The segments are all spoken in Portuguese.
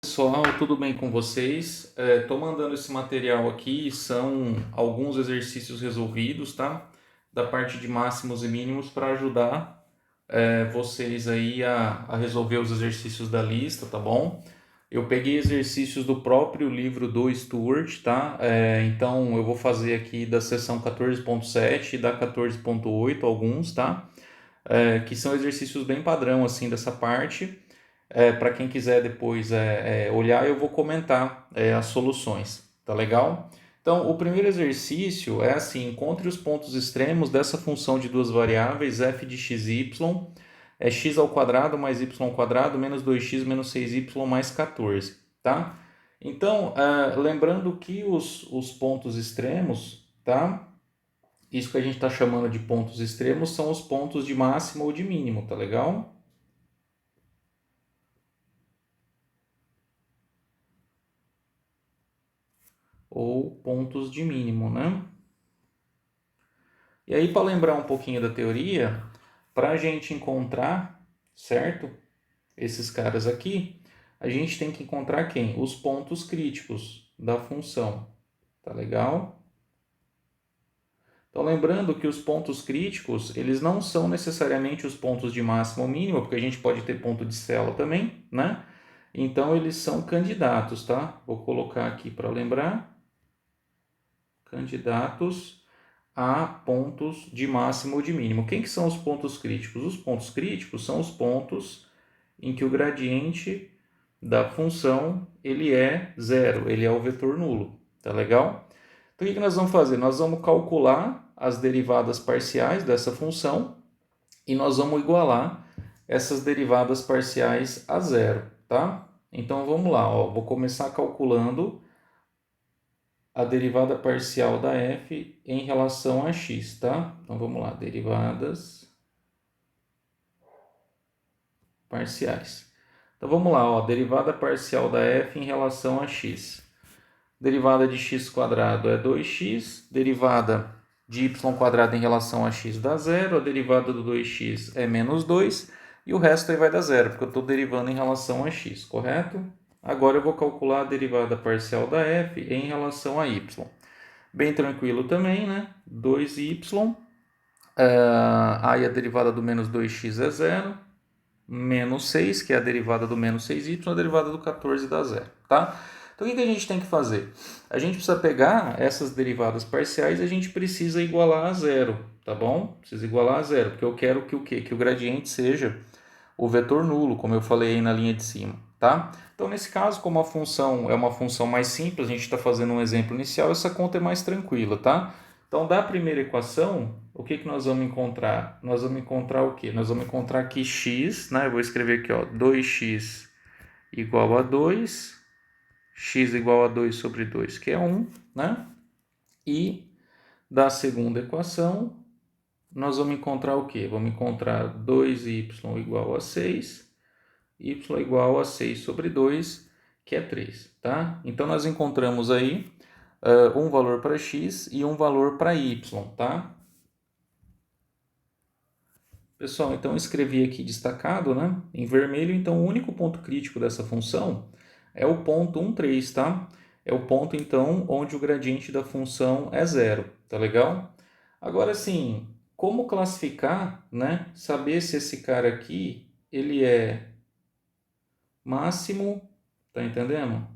Pessoal, tudo bem com vocês? Estou mandando esse material aqui, são alguns exercícios resolvidos, tá? Da parte de máximos e mínimos para ajudar vocês aí a resolver os exercícios da lista, tá bom? Eu peguei exercícios do próprio livro do Stuart, tá? Então eu vou fazer aqui da seção 14.7 e da 14.8 alguns, tá? Que são exercícios bem padrão assim dessa parte. Para quem quiser depois olhar, eu vou comentar as soluções, tá legal? Então, o primeiro exercício é assim: encontre os pontos extremos dessa função de duas variáveis f de x e y, é x ao quadrado mais y ao quadrado menos 2x menos 6y mais 14, tá? Então, lembrando que os pontos extremos, tá? Isso que a gente está chamando de pontos extremos são os pontos de máximo ou de mínimo, tá legal? Ou pontos de mínimo, né? E aí, para lembrar um pouquinho da teoria, para a gente encontrar, certo? Esses caras aqui, a gente tem que encontrar quem? Os pontos críticos da função, tá legal? Então, lembrando que os pontos críticos, eles não são necessariamente os pontos de máxima ou mínima, porque a gente pode ter ponto de célula também, né? Então, eles são candidatos, tá? Vou colocar aqui para lembrar. Candidatos a pontos de máximo ou de mínimo. Quem que são os pontos críticos? Os pontos críticos são os pontos em que o gradiente da função ele é zero, ele é o vetor nulo, tá legal? Então o que nós vamos fazer? Nós vamos calcular as derivadas parciais dessa função e nós vamos igualar essas derivadas parciais a zero, tá? Então vamos lá, ó, vou começar calculando a derivada parcial da f em relação a x, tá? Então vamos lá, derivadas parciais. Então vamos lá, ó, derivada parcial da f em relação a x. Derivada de x quadrado é 2x, derivada de y quadrado em relação a x dá zero, a derivada do 2x é menos 2 e o resto aí vai dar zero, porque eu estou derivando em relação a x, correto? Agora eu vou calcular a derivada parcial da f em relação a y. Bem tranquilo também, né? 2y, aí a derivada do menos 2x é zero, menos 6, que é a derivada do menos 6y, a derivada do 14 dá zero, tá? Então o que a gente tem que fazer? A gente precisa pegar essas derivadas parciais e a gente precisa igualar a zero, tá bom? Precisa igualar a zero, porque eu quero que o quê? Que o gradiente seja o vetor nulo, como eu falei aí na linha de cima, tá? Então, nesse caso, como a função é uma função mais simples, a gente está fazendo um exemplo inicial, essa conta é mais tranquila, tá? Então, da primeira equação, o que nós vamos encontrar? Nós vamos encontrar o quê? Nós vamos encontrar que x, né? Eu vou escrever aqui, ó, 2x igual a 2, x igual a 2 sobre 2, que é 1, né? E da segunda equação, nós vamos encontrar o quê? Vamos encontrar 2y igual a 6, y igual a 6 sobre 2, que é 3, tá? Então, nós encontramos aí um valor para x e um valor para y, tá? Pessoal, então eu escrevi aqui destacado, né? Em vermelho, então o único ponto crítico dessa função é o ponto 1, 3, tá? É o ponto, então, onde o gradiente da função é zero, tá legal? Agora, sim, como classificar, né? Saber se esse cara aqui, ele é máximo, tá entendendo?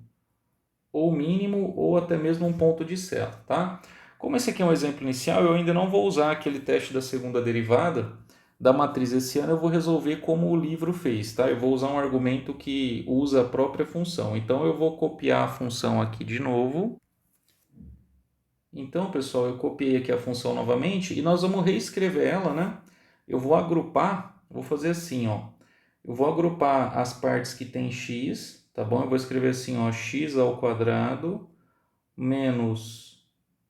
Ou mínimo, ou até mesmo um ponto de sela, tá? Como esse aqui é um exemplo inicial, eu ainda não vou usar aquele teste da segunda derivada da matriz esse ano, eu vou resolver como o livro fez, tá? Eu vou usar um argumento que usa a própria função. Então, eu vou copiar a função aqui de novo. Então, pessoal, eu copiei aqui a função novamente e nós vamos reescrever ela, né? Eu vou agrupar, vou fazer assim, ó. Eu vou agrupar as partes que tem x, tá bom? Eu vou escrever assim, ó, x ao quadrado menos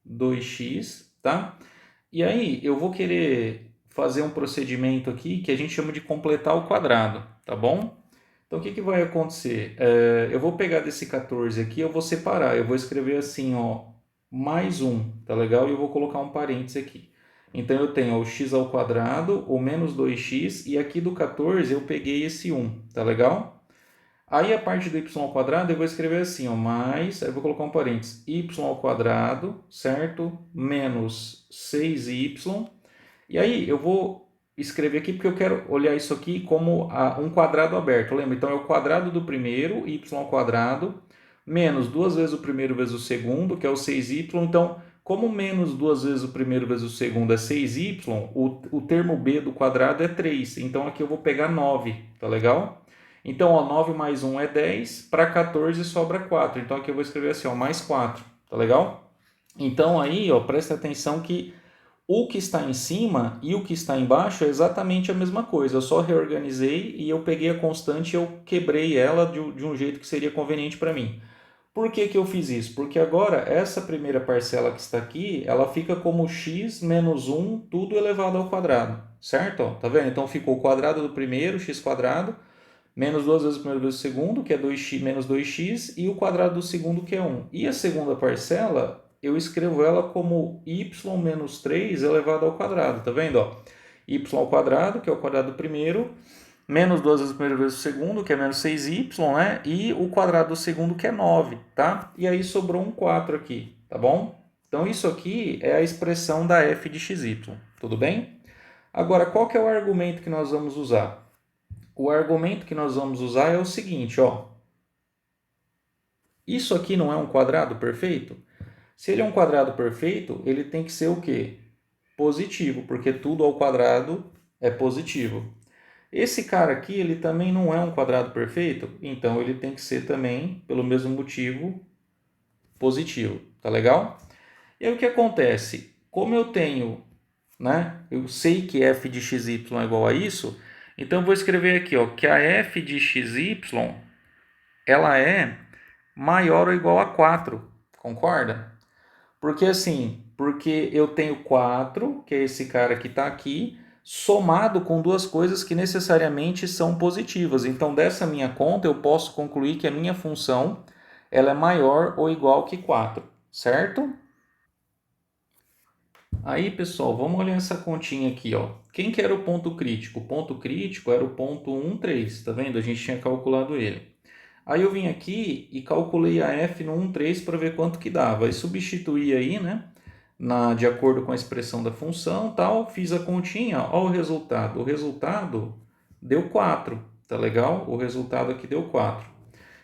2x, tá? E aí eu vou querer fazer um procedimento aqui que a gente chama de completar o quadrado, tá bom? Então o que vai acontecer? Eu vou pegar desse 14 aqui, eu vou separar, eu vou escrever assim, ó, mais 1, tá legal? E eu vou colocar um parênteses aqui. Então eu tenho ó, o x ao quadrado, o menos 2x, e aqui do 14 eu peguei esse 1, tá legal? Aí a parte do y ao quadrado eu vou escrever assim, ó, mais, aí eu vou colocar um parênteses, y ao quadrado, certo? Menos 6y. E aí eu vou escrever aqui porque eu quero olhar isso aqui como um quadrado aberto, lembra? Então é o quadrado do primeiro, y ao quadrado, menos duas vezes o primeiro vezes o segundo, que é o 6y. Então, como menos duas vezes o primeiro vezes o segundo é 6y, o termo b do quadrado é 3. Então aqui eu vou pegar 9, tá legal? Então, ó, 9 mais 1 é 10, para 14 sobra 4. Então aqui eu vou escrever assim, ó, mais 4, tá legal? Então aí, ó, presta atenção que o que está em cima e o que está embaixo é exatamente a mesma coisa. Eu só reorganizei e eu peguei a constante e eu quebrei ela de um jeito que seria conveniente para mim. Por que eu fiz isso? Porque agora essa primeira parcela que está aqui, ela fica como x menos 1, tudo elevado ao quadrado, certo? Ó, tá vendo? Então ficou o quadrado do primeiro, x quadrado, menos duas vezes o primeiro vezes o segundo, que é 2x menos 2x, e o quadrado do segundo, que é 1. E a segunda parcela, eu escrevo ela como y menos 3 elevado ao quadrado, tá vendo? Ó? Y ao quadrado, que é o quadrado do primeiro, menos duas vezes o primeiro vezes o segundo, que é menos 6y, né? E o quadrado do segundo, que é 9, tá? E aí sobrou um 4 aqui, tá bom? Então isso aqui é a expressão da f de xy, tudo bem? Agora, qual que é o argumento que nós vamos usar? O argumento que nós vamos usar é o seguinte, ó. Isso aqui não é um quadrado perfeito? Se ele é um quadrado perfeito, ele tem que ser o quê? Positivo, porque tudo ao quadrado é positivo. Esse cara aqui, ele também não é um quadrado perfeito, então ele tem que ser também, pelo mesmo motivo, positivo, tá legal? E aí o que acontece? Como eu tenho, né, eu sei que f de xy é igual a isso, então eu vou escrever aqui, ó, que a f de xy, ela é maior ou igual a 4, concorda? Porque assim, porque eu tenho 4, que é esse cara que está aqui, somado com duas coisas que necessariamente são positivas. Então, dessa minha conta, eu posso concluir que a minha função ela é maior ou igual que 4, certo? Aí, pessoal, vamos olhar essa continha aqui, ó. Quem que era o ponto crítico? O ponto crítico era o ponto 1, 3, tá vendo? A gente tinha calculado ele. Aí eu vim aqui e calculei a f no 1, 3 para ver quanto que dava. E substituí aí, né? De acordo com a expressão da função, tal, fiz a continha, ó, o resultado. O resultado deu 4, tá legal? O resultado aqui deu 4.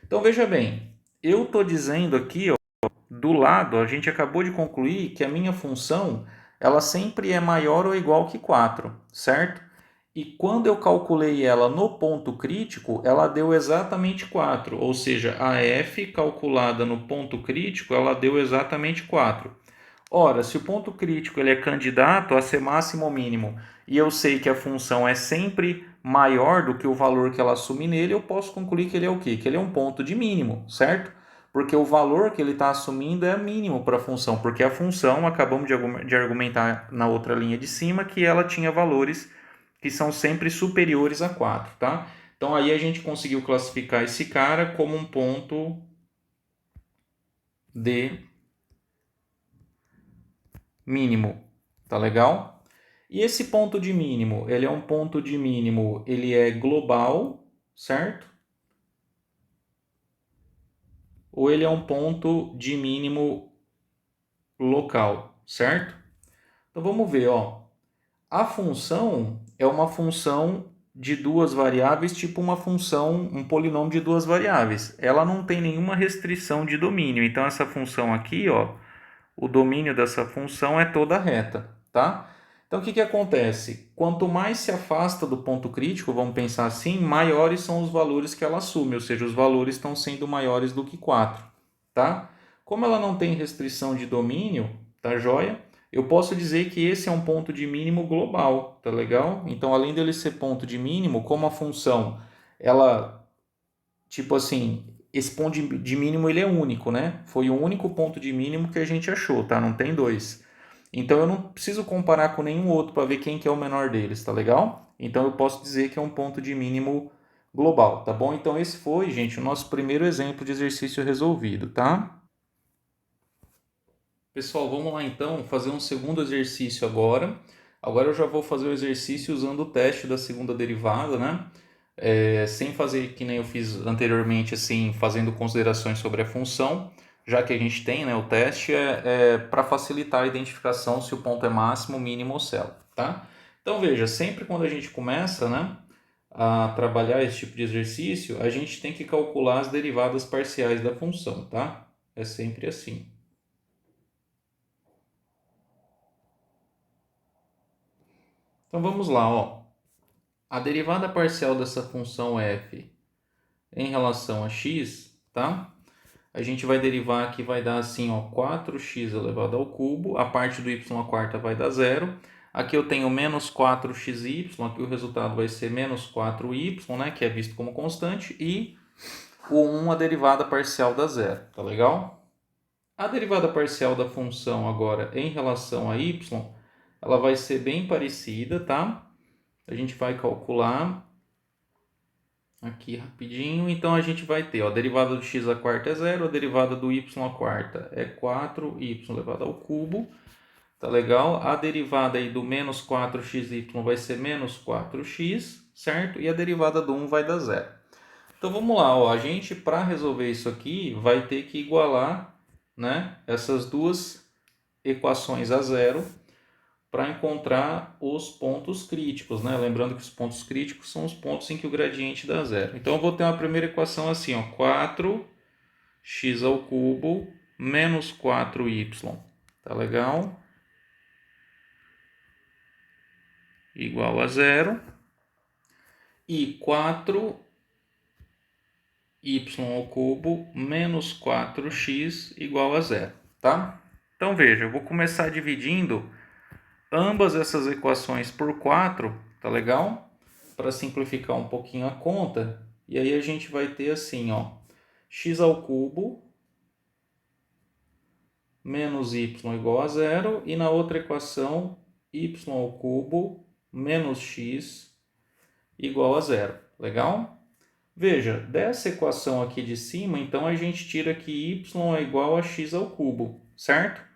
Então veja bem, eu estou dizendo aqui, ó, do lado, a gente acabou de concluir que a minha função ela sempre é maior ou igual que 4, certo? E quando eu calculei ela no ponto crítico, ela deu exatamente 4, ou seja, a f calculada no ponto crítico, ela deu exatamente 4. Ora, se o ponto crítico ele é candidato a ser máximo ou mínimo, e eu sei que a função é sempre maior do que o valor que ela assume nele, eu posso concluir que ele é o quê? Que ele é um ponto de mínimo, certo? Porque o valor que ele está assumindo é mínimo para a função, porque a função, acabamos de argumentar na outra linha de cima, que ela tinha valores que são sempre superiores a 4, tá? Então aí a gente conseguiu classificar esse cara como um ponto de mínimo, tá legal? E esse ponto de mínimo, ele é um ponto de mínimo, ele é global, certo? Ou ele é um ponto de mínimo local, certo? Então vamos ver, ó. A função é uma função de duas variáveis, tipo uma função, um polinômio de duas variáveis. Ela não tem nenhuma restrição de domínio. Então essa função aqui, ó, o domínio dessa função é toda reta, tá? Então, o que acontece? Quanto mais se afasta do ponto crítico, vamos pensar assim, maiores são os valores que ela assume, ou seja, os valores estão sendo maiores do que 4, tá? Como ela não tem restrição de domínio, tá joia? Eu posso dizer que esse é um ponto de mínimo global, tá legal? Então, além dele ser ponto de mínimo, como a função, ela, tipo assim, esse ponto de mínimo ele é único, né? Foi o único ponto de mínimo que a gente achou, tá? Não tem dois. Então eu não preciso comparar com nenhum outro para ver quem que é o menor deles, tá legal? Então eu posso dizer que é um ponto de mínimo global, tá bom? Então esse foi, gente, o nosso primeiro exemplo de exercício resolvido, tá? Pessoal, vamos lá então fazer um segundo exercício agora. Agora eu já vou fazer o exercício usando o teste da segunda derivada, né? sem fazer que nem eu fiz anteriormente, assim, fazendo considerações sobre a função, já que a gente tem, né, o teste, para facilitar a identificação se o ponto é máximo, mínimo ou célula, tá? Então veja, sempre quando a gente começa, né, a trabalhar esse tipo de exercício, a gente tem que calcular as derivadas parciais da função, tá? É sempre assim. Então vamos lá, ó. A derivada parcial dessa função f em relação a x, tá? A gente vai derivar aqui, vai dar assim, ó, 4x elevado ao cubo, a parte do y à quarta vai dar zero. Aqui eu tenho menos 4xy, aqui o resultado vai ser menos 4y, né, que é visto como constante, e o 1, a derivada parcial da zero, tá legal? A derivada parcial da função agora em relação a y, ela vai ser bem parecida, tá? A gente vai calcular aqui rapidinho. Então a gente vai ter, ó, a derivada do x à quarta é zero, a derivada do y à quarta é 4y elevado ao cubo. Tá legal? A derivada aí do menos 4xy vai ser menos 4x, certo? E a derivada do 1 vai dar zero. Então vamos lá, ó, a gente para resolver isso aqui vai ter que igualar, né, essas duas equações a zero para encontrar os pontos críticos, né? Lembrando que os pontos críticos são os pontos em que o gradiente dá zero. Então eu vou ter uma primeira equação assim, ó, 4x ao cubo menos 4y. Tá legal? Igual a zero. E 4y ao cubo menos 4x igual a zero, tá? Então veja, eu vou começar dividindo ambas essas equações por 4, tá legal? Para simplificar um pouquinho a conta. E aí a gente vai ter assim, ó, x ao cubo menos y igual a zero. E na outra equação, y ao cubo menos x igual a zero. Legal? Veja, dessa equação aqui de cima, então a gente tira que y é igual a x ao cubo, certo?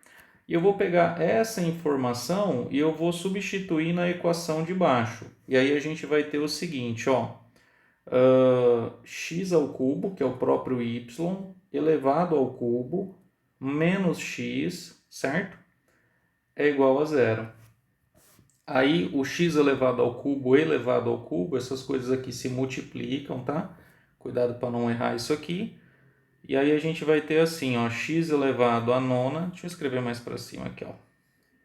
E eu vou pegar essa informação e eu vou substituir na equação de baixo. E aí a gente vai ter o seguinte, ó, x ao cubo, que é o próprio y, elevado ao cubo, menos x, certo? É igual a zero. Aí o x elevado ao cubo, essas coisas aqui se multiplicam, tá? Cuidado para não errar isso aqui. E aí a gente vai ter assim, ó, x elevado a nona, deixa eu escrever mais para cima aqui, ó.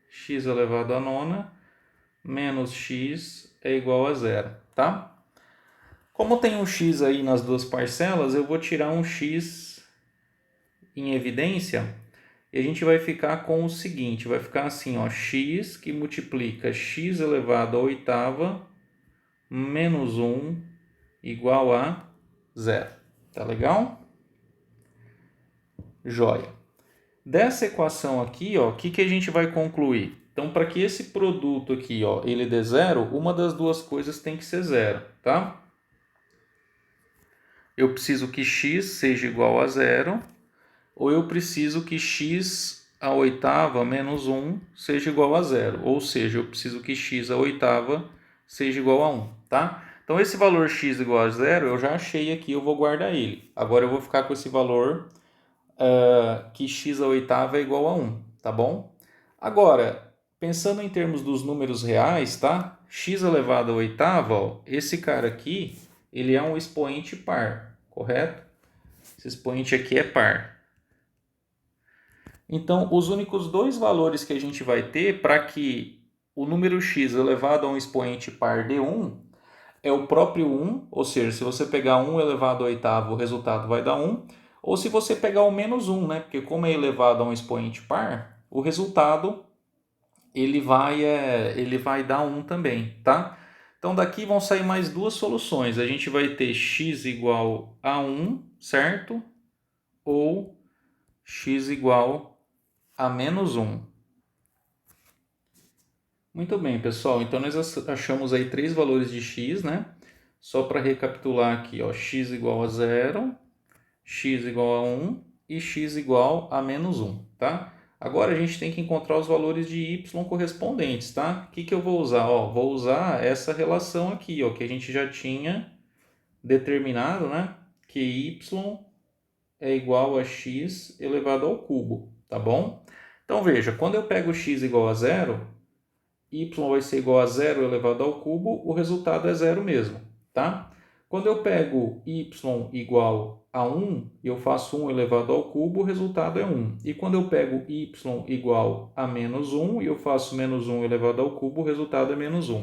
X elevado a nona menos x é igual a zero, tá? Como tem um x aí nas duas parcelas, eu vou tirar um x em evidência e a gente vai ficar com o seguinte, vai ficar assim, ó, x que multiplica x elevado à oitava menos 1 igual a zero. Tá legal? Joia. Dessa equação aqui, ó, o que a gente vai concluir? Então, para que esse produto aqui, ó, ele dê zero, uma das duas coisas tem que ser zero, tá? Eu preciso que x seja igual a zero, ou eu preciso que x à oitava menos 1 seja igual a zero, ou seja, eu preciso que x à oitava seja igual a 1, tá? Então, esse valor x igual a zero, eu já achei aqui, eu vou guardar ele. Agora, eu vou ficar com esse valor que x à oitava é igual a 1, tá bom? Agora, pensando em termos dos números reais, tá? X elevado à oitava, ó, esse cara aqui, ele é um expoente par, correto? Esse expoente aqui é par. Então, os únicos dois valores que a gente vai ter para que o número x elevado a um expoente par dê 1 é o próprio 1, ou seja, se você pegar 1 elevado à oitava, o resultado vai dar 1, ou se você pegar o menos 1, né? Porque como é elevado a um expoente par, o resultado ele vai dar 1 também, tá? Então daqui vão sair mais duas soluções. A gente vai ter x igual a 1, certo? Ou x igual a menos 1. Muito bem, pessoal. Então nós achamos aí três valores de x, né? Só para recapitular aqui, ó, x igual a zero, x igual a 1 e x igual a menos 1, tá? Agora a gente tem que encontrar os valores de y correspondentes, tá? O que eu vou usar? Ó, vou usar essa relação aqui, ó, que a gente já tinha determinado, né, que y é igual a x elevado ao cubo, tá bom? Então veja, quando eu pego x igual a zero, y vai ser igual a zero elevado ao cubo, o resultado é zero mesmo, tá? Quando eu pego y igual a 1 e eu faço 1 elevado ao cubo, o resultado é 1. E quando eu pego y igual a menos 1 e eu faço menos 1 elevado ao cubo, o resultado é menos 1.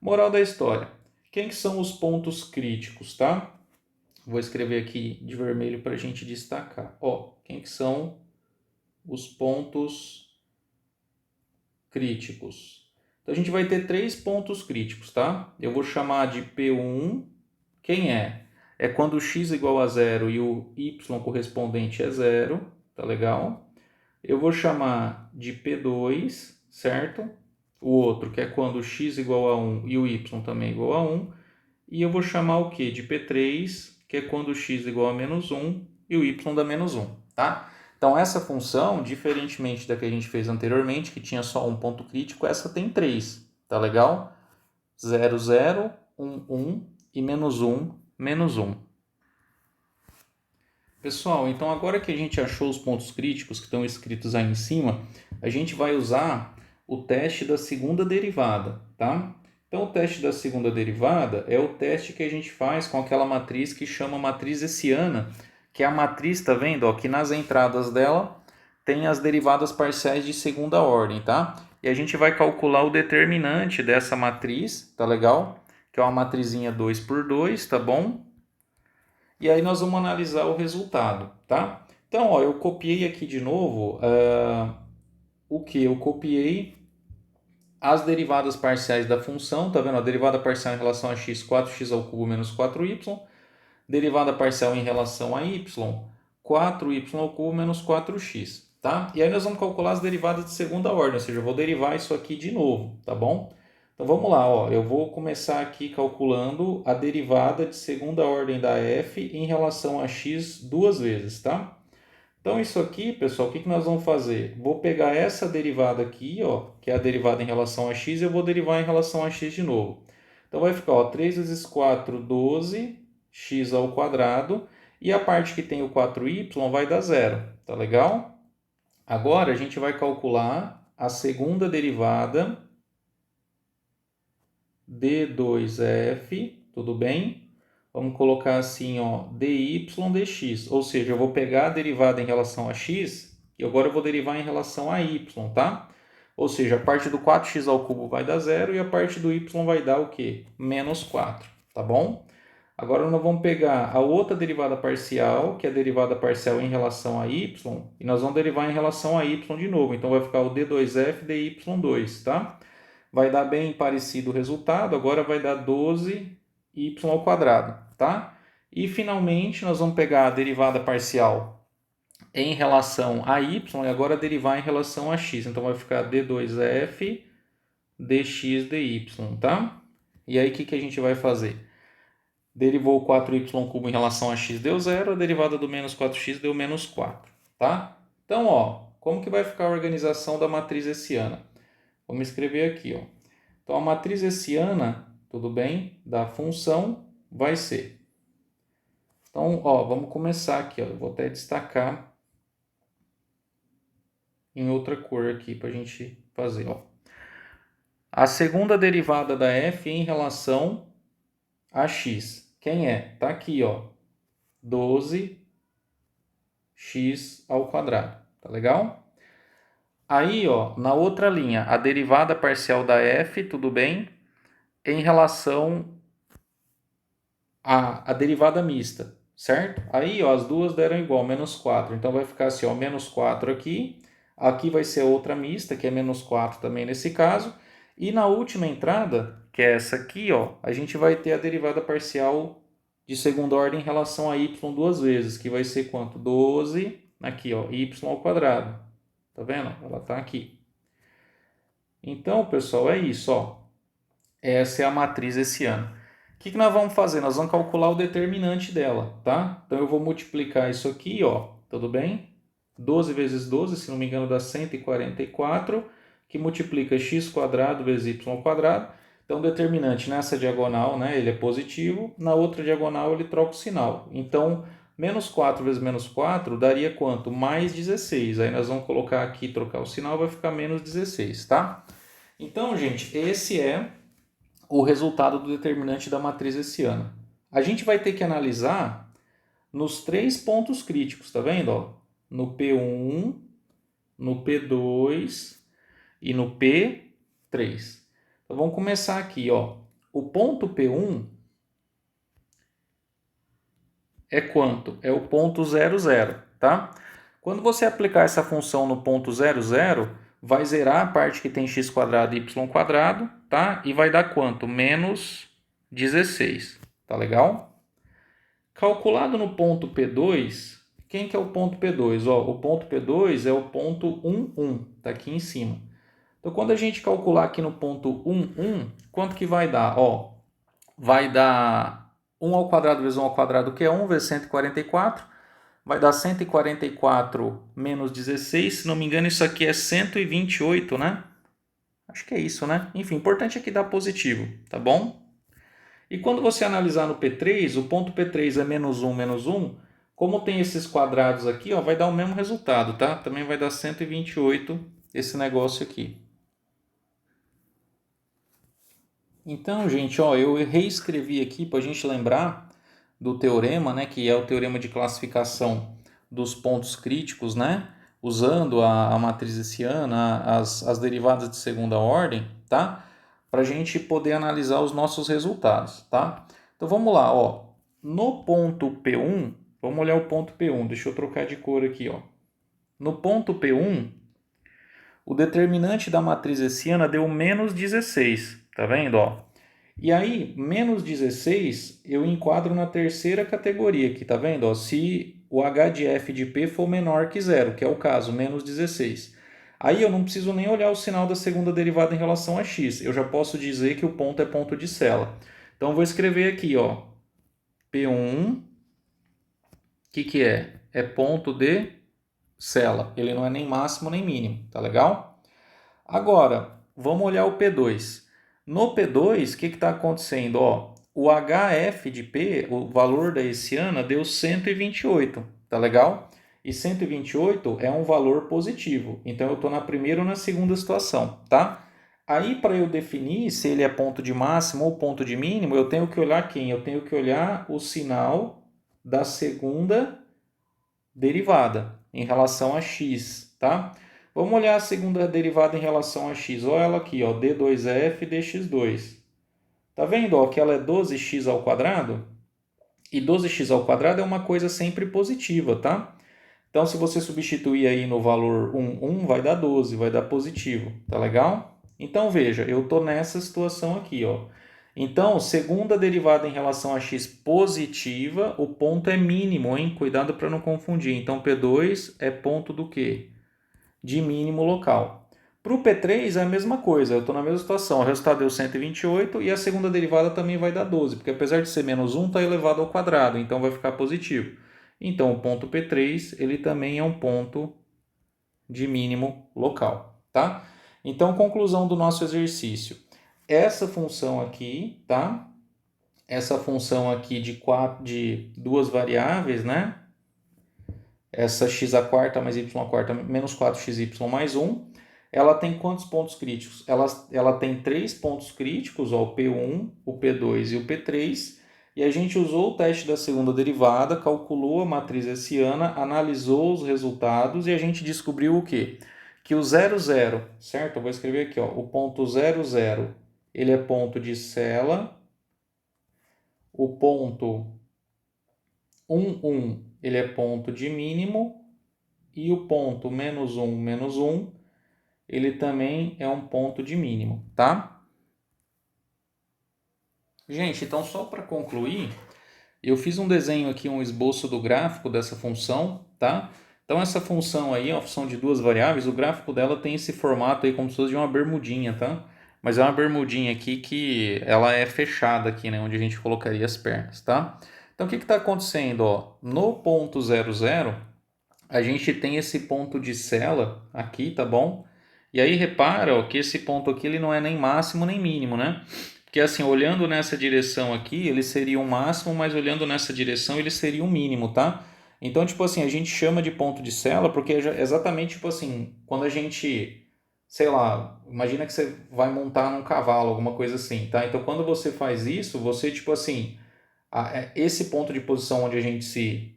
Moral da história. Quem que são os pontos críticos, tá? Vou escrever aqui de vermelho para a gente destacar. Ó, quem que são os pontos críticos? Então a gente vai ter 3 pontos críticos, tá? Eu vou chamar de P1. Quem é? É quando o x igual a zero e o y correspondente é zero, tá legal? Eu vou chamar de P2, certo? O outro, que é quando o x igual a 1 e o y também igual a 1. E eu vou chamar o que? De P3, que é quando o x igual a menos 1 e o y dá menos 1, tá? Então, essa função, diferentemente da que a gente fez anteriormente, que tinha só um ponto crítico, essa tem 3, tá legal? 0, 0, 1, 1 e menos 1, menos 1. Pessoal, então agora que a gente achou os pontos críticos que estão escritos aí em cima, a gente vai usar o teste da segunda derivada, tá? Então, o teste da segunda derivada é o teste que a gente faz com aquela matriz que chama matriz hessiana, que é a matriz, tá vendo? Ó, que nas entradas dela tem as derivadas parciais de segunda ordem, tá? E a gente vai calcular o determinante dessa matriz, tá legal? Que é uma matrizinha 2 por 2, tá bom? E aí nós vamos analisar o resultado, tá? Então, ó, eu copiei aqui de novo o que? Eu copiei as derivadas parciais da função, tá vendo? A derivada parcial em relação a x, 4x ao cubo menos 4y. Derivada parcial em relação a y, 4y ao cubo menos 4x, tá? E aí nós vamos calcular as derivadas de segunda ordem, ou seja, eu vou derivar isso aqui de novo, tá bom? Então vamos lá, ó, eu vou começar aqui calculando a derivada de segunda ordem da f em relação a x duas vezes, tá? Então isso aqui, pessoal, o que nós vamos fazer? Vou pegar essa derivada aqui, ó, que é a derivada em relação a x, e eu vou derivar em relação a x de novo. Então vai ficar, ó, 3 vezes 4, 12, x ao quadrado, e a parte que tem o 4y vai dar zero, tá legal? Agora a gente vai calcular a segunda derivada d2f, tudo bem? Vamos colocar assim, ó, dy dx, ou seja, eu vou pegar a derivada em relação a x e agora eu vou derivar em relação a y, tá? Ou seja, a parte do 4x ao cubo vai dar zero e a parte do y vai dar o quê? Menos 4, tá bom? Agora nós vamos pegar a outra derivada parcial, que é a derivada parcial em relação a y, e nós vamos derivar em relação a y de novo. Então vai ficar o d2f dy2, tá? Vai dar bem parecido o resultado, agora vai dar 12y ao quadrado, tá? E finalmente nós vamos pegar a derivada parcial em relação a y e agora derivar em relação a x. Então vai ficar d2f dx dy, tá? E aí o que a gente vai fazer? Derivou 4y cubo em relação a x deu zero, a derivada do menos 4x deu menos 4, tá? Então, ó, como que vai ficar a organização da matriz hessiana? Vamos escrever aqui, ó. Então, a matriz hessiana, tudo bem, da função vai ser. Então, ó, vamos começar aqui, ó. Eu vou até destacar em outra cor aqui para a gente fazer, ó. A segunda derivada da f em relação a x. Quem é? Tá aqui, ó. 12x ao quadrado. Tá legal? Aí, ó, na outra linha, a derivada parcial da f, tudo bem? Em relação à derivada mista, certo? Aí, ó, as duas deram igual, menos 4. Então, vai ficar assim, ó, menos 4 aqui. Aqui vai ser outra mista, que é menos 4 também nesse caso. E na última entrada, que é essa aqui, ó, a gente vai ter a derivada parcial de segunda ordem em relação a y duas vezes, que vai ser quanto? 12, aqui, ó, y ao quadrado. Tá vendo? Ela tá aqui. Então, pessoal, é isso, ó. Essa é a matriz hessiana. O que nós vamos fazer? Nós vamos calcular o determinante dela, tá? Então, eu vou multiplicar isso aqui, ó, tudo bem? 12 vezes 12, se não me engano, dá 144, que multiplica x² vezes y². Então, o determinante nessa diagonal, né, ele é positivo, na outra diagonal ele troca o sinal. Então, menos 4 vezes menos 4 daria quanto? Mais 16. Aí nós vamos colocar aqui, trocar o sinal, vai ficar menos 16, tá? Então, gente, esse é o resultado do determinante da matriz hessiana. A gente vai ter que analisar nos 3 pontos críticos, tá vendo? Ó? No P1, no P2 e no P3. Então vamos começar aqui, ó. O ponto P1 é quanto? É o ponto 00, tá? Quando você aplicar essa função no ponto 00, vai zerar a parte que tem x² e y², tá? E vai dar quanto? Menos 16, tá legal? Calculado no ponto P2, quem que é o ponto P2? Ó, o ponto P2 é o ponto 1, 1, tá aqui em cima. Então, quando a gente calcular aqui no ponto 1, 1, quanto que vai dar? Ó, vai dar 1 ao quadrado vezes 1 ao quadrado, que é 1, vezes 144. Vai dar 144 menos 16. Se não me engano, isso aqui é 128, né? Acho que é isso, né? Enfim, importante é que dá positivo, tá bom? E quando você analisar no P3, o ponto P3 é menos 1, menos 1. Como tem esses quadrados aqui, ó, vai dar o mesmo resultado, tá? Também vai dar 128 esse negócio aqui. Então, gente, ó, eu reescrevi aqui para a gente lembrar do teorema, né, que é o teorema de classificação dos pontos críticos, né, usando a matriz hessiana, as derivadas de segunda ordem, tá? Para a gente poder analisar os nossos resultados, tá? Então vamos lá, ó. No ponto P1, vamos olhar o ponto P1, deixa eu trocar de cor aqui, ó. No ponto P1, o determinante da matriz hessiana deu menos 16, tá vendo, ó? E aí, menos 16, eu enquadro na terceira categoria aqui, tá vendo? Ó, se o h de f de p for menor que zero, que é o caso, menos 16. Aí eu não preciso nem olhar o sinal da segunda derivada em relação a x. Eu já posso dizer que o ponto é ponto de Cella. Então, eu vou escrever aqui, ó, P1, o que é? É ponto de Cella. Ele não é nem máximo nem mínimo, tá legal? Agora, vamos olhar o P2. No P2, o que está acontecendo? Ó, o HF de P, o valor da hessiana, deu 128, tá legal? E 128 é um valor positivo, então eu estou na primeira ou na segunda situação, tá? Aí, para eu definir se ele é ponto de máximo ou ponto de mínimo, eu tenho que olhar quem? Eu tenho que olhar o sinal da segunda derivada em relação a x, tá? Vamos olhar a segunda derivada em relação a x. Olha ela aqui, ó, d2f dx2. Tá vendo, ó, que ela é 12x ao quadrado? E 12x ao quadrado é uma coisa sempre positiva, tá? Então, se você substituir aí no valor 1, vai dar 12, vai dar positivo, tá legal? Então, veja, eu tô nessa situação aqui, ó. Então, segunda derivada em relação a x positiva, o ponto é mínimo, hein? Cuidado para não confundir. Então, P2 é ponto do quê? De mínimo local. Para o P3 é a mesma coisa, eu estou na mesma situação. O resultado deu 128 e a segunda derivada também vai dar 12, porque apesar de ser menos 1, está elevado ao quadrado, então vai ficar positivo. Então, o ponto P3 ele também é um ponto de mínimo local, tá? Então, conclusão do nosso exercício. Essa função aqui, tá? Essa função aqui de duas variáveis, né? Essa x a quarta mais y a quarta menos 4xy mais 1, ela tem quantos pontos críticos? Ela tem 3 pontos críticos, ó, o P1, o P2 e o P3, e a gente usou o teste da segunda derivada, calculou a matriz hessiana, analisou os resultados e a gente descobriu o quê? Que o 00, certo? Eu vou escrever aqui, ó, o ponto 00, ele é ponto de Cella, o ponto 1, 1, ele é ponto de mínimo, e o ponto menos 1, ele também é um ponto de mínimo, tá? Gente, então só para concluir, eu fiz um desenho aqui, um esboço do gráfico dessa função, tá? Então essa função aí é uma função de duas variáveis, o gráfico dela tem esse formato aí como se fosse de uma bermudinha, tá? Mas é uma bermudinha aqui que ela é fechada aqui, né? Onde a gente colocaria as pernas, tá? Então o que está acontecendo, ó? No ponto 00, a gente tem esse ponto de Cella aqui, tá bom? E aí repara, ó, que esse ponto aqui ele não é nem máximo nem mínimo, né? que assim, olhando nessa direção aqui, ele seria o máximo, mas olhando nessa direção, ele seria o mínimo, tá? Então, tipo assim, a gente chama de ponto de célula porque é exatamente, tipo assim, quando a gente, sei lá, imagina que você vai montar num cavalo, alguma coisa assim, tá? Então, quando você faz isso, você, tipo assim, esse ponto de posição onde a gente se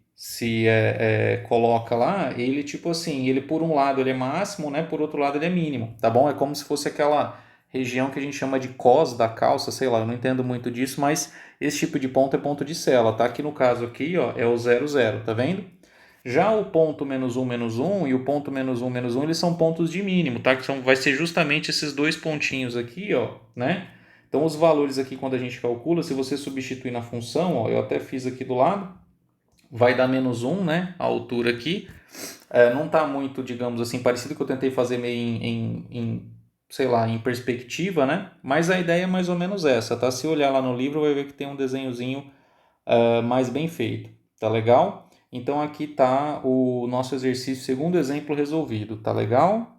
coloca lá, ele, tipo assim, ele por um lado ele é máximo, né? Por outro lado ele é mínimo, tá bom? É como se fosse aquela região que a gente chama de cos da calça, sei lá, eu não entendo muito disso, mas esse tipo de ponto é ponto de sela, tá? Aqui no caso aqui, ó, é o 0, 0, tá vendo? Já o ponto menos um e o ponto menos um, eles são pontos de mínimo, tá? Que vai ser justamente esses dois pontinhos aqui, ó, né? Então, os valores aqui, quando a gente calcula, se você substituir na função, ó, eu até fiz aqui do lado, vai dar menos um, né? A altura aqui. Não está muito, digamos assim, parecido que eu tentei fazer meio sei lá, em perspectiva, né? Mas a ideia é mais ou menos essa, tá? Se olhar lá no livro, vai ver que tem um desenhozinho mais bem feito, tá legal? Então aqui tá o nosso exercício, segundo exemplo resolvido, tá legal?